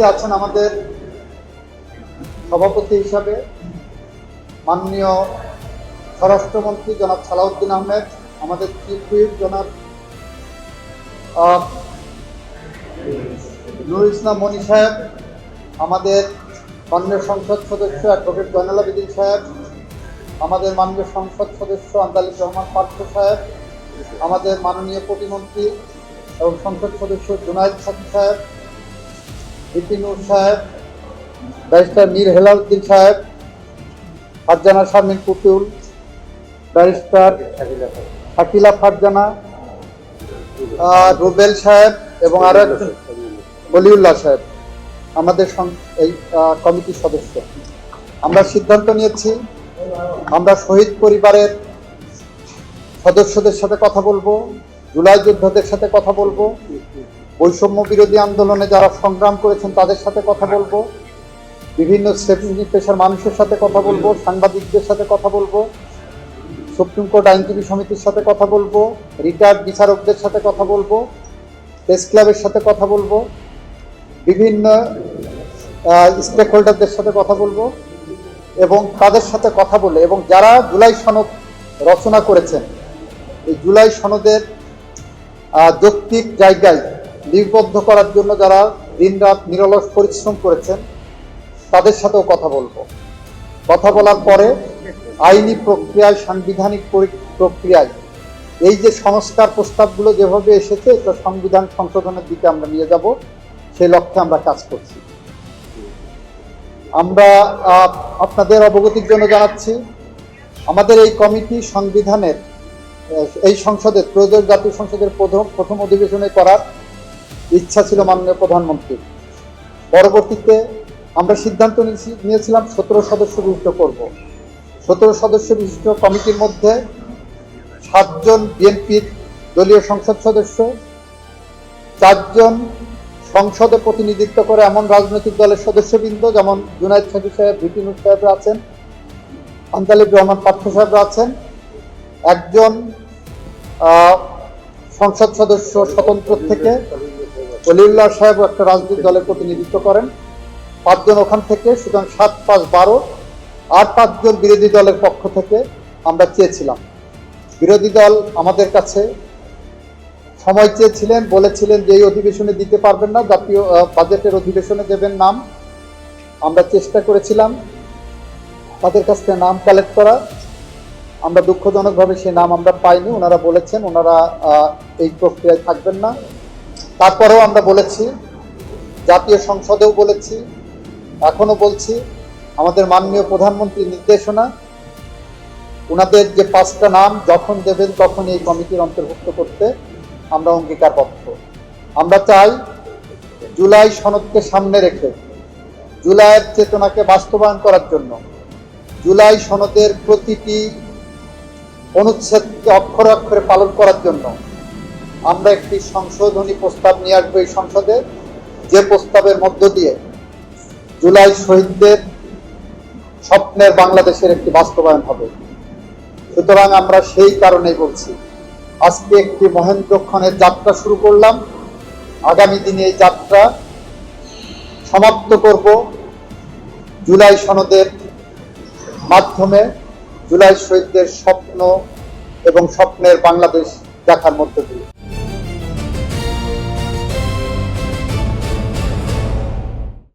আছেন আমাদের সভাপতি হিসাবে মাননীয় স্বরাষ্ট্রমন্ত্রী জনাব সালাউদ্দিন আহমেদ, আমাদের চিফ হুইপ জনাব নুরুল ইসলাম মনি সাহেব, আমাদের মাননীয় সংসদ সদস্য অ্যাডভোকেট জয়নাল আবেদিন সাহেব, আমাদের মাননীয় সংসদ সদস্য আন্দালিব রহমান পার্থ সাহেব, আমাদের মাননীয় প্রতিমন্ত্রী এবং সংসদ সদস্য জুনায়েদ সাকি সাহেব, ভিপি নূর সাহেব, ব্যারিস্টার মীর হেলালউদ্দিন সাহেব, ফারজানা শারমিন পুতুল, ব্যারিস্টার শাকিলা ফারজানা, রুবেল সাহেব এবং আরো একজন ওলিউল্লাহ সাহেব আমাদের এই কমিটির সদস্য। আমরা সিদ্ধান্ত নিয়েছি আমরা শহীদ পরিবারের সদস্যদের সাথে কথা বলবো, জুলাই যোদ্ধাদের সাথে কথা বলবো, বৈষম্য বিরোধী আন্দোলনে যারা সংগ্রাম করেছেন তাদের সাথে কথা বলবো, বিভিন্ন শ্রেণী পেশার মানুষের সাথে কথা বলবো, সাংবাদিকদের সাথে কথা বলবো, সুপ্রিম কোর্ট আইনজীবী সমিতির সাথে কথা বলবো, রিটায়ার্ড বিচারকদের সাথে কথা বলবো, প্রেস ক্লাবের সাথে কথা বলবো, বিভিন্ন স্টেক হোল্ডারদের সাথে কথা বলবো এবং তাদের সাথে কথা বলে এবং যারা জুলাই সনদ রচনা করেছেন এই জুলাই সনদের যৌক্তিক জায়গায় লিপিবদ্ধ করার জন্য যারা দিনরাত নিরলস পরিশ্রম করেছেন তাদের সাথেও কথা বলবো। কথা বলার পরে আইনি প্রক্রিয়ায়, সাংবিধানিক প্রক্রিয়ায় এই যে সংস্কার প্রস্তাবগুলো যেভাবে এসেছে এটা সংবিধান সংশোধনের দিকে আমরা নিয়ে যাব, সেই লক্ষ্যে আমরা কাজ করছি। আমরা আপনাদের অবগতির জন্য জানাচ্ছি আমাদের এই কমিটি সংবিধানের এই সংসদের ত্রয়োদশ জাতীয় সংসদের প্রথম অধিবেশনে করার ইচ্ছা ছিল মাননীয় প্রধানমন্ত্রীর। পরবর্তীতে আমরা সিদ্ধান্ত নিয়েছিলাম 17 সদস্য বিশিষ্ট করব। 17 সদস্য বিশিষ্ট কমিটির মধ্যে 7 জন বিএনপির দলীয় সংসদ সদস্য, 4 জন সংসদে প্রতিনিধিত্ব করে এমন রাজনৈতিক দলের সদস্যবৃন্দ যেমন জুনায়েদ সাকি সাহেব, ভিপি নূর সাহেবরা আছেন, আন্দালিব রহমান পার্থ সাহেবরা আছেন, 1 জন সংসদ সদস্য স্বতন্ত্র থেকে ওলিউল্লাহ সাহেব একটা রাজনৈতিক দলের প্রতিনিধিত্ব করেন, 5 জন ওখান থেকে, সুতরাং 7, 5, 12 আর 5 জন বিরোধী দলের পক্ষ থেকে আমরা চেয়েছিলাম। বিরোধী দল আমাদের কাছে সময় চেয়েছিলেন, বলেছিলেন যে এই অধিবেশনে দিতে পারবেন না, জাতীয় বাজেটের অধিবেশনে দেবেন নাম। আমরা চেষ্টা করেছিলাম তাদের কাছ থেকে নাম কালেক্ট করা, আমরা দুঃখজনকভাবে সেই নাম আমরা পাইনি। ওনারা বলেছেন ওনারা এই প্রক্রিয়ায় থাকবেন না। তারপরেও আমরা বলেছি, জাতীয় সংসদেও বলেছি, এখনো বলছি, আমাদের মাননীয় প্রধানমন্ত্রীর নির্দেশনা, ওনাদের যে 5টা নাম যখন দেবেন তখন এই কমিটির অন্তর্ভুক্ত করতে আমরা অঙ্গীকারবদ্ধ। আমরা চাই জুলাই সনদকে সামনে রেখে জুলাইয়ের চেতনাকে বাস্তবায়ন করার জন্য, জুলাই সনদের প্রতিটি অনুচ্ছেদকে অক্ষরে অক্ষরে পালন করার জন্য আমরা একটি সংশোধনী প্রস্তাব নিয়ে আসবো এই সংসদে, যে প্রস্তাবের মধ্য দিয়ে জুলাই শহীদদের স্বপ্নের বাংলাদেশের একটি বাস্তবায়ন হবে। সুতরাং আমরা সেই কারণেই বলছি আজকে একটি মহেন্দ্রক্ষণের যাত্রা শুরু করলাম, আগামী দিনে এই যাত্রা সমাপ্ত করব জুলাই সনদের মাধ্যমে, জুলাই শহীদদের স্বপ্ন এবং স্বপ্নের বাংলাদেশ দেখার মধ্য দিয়ে।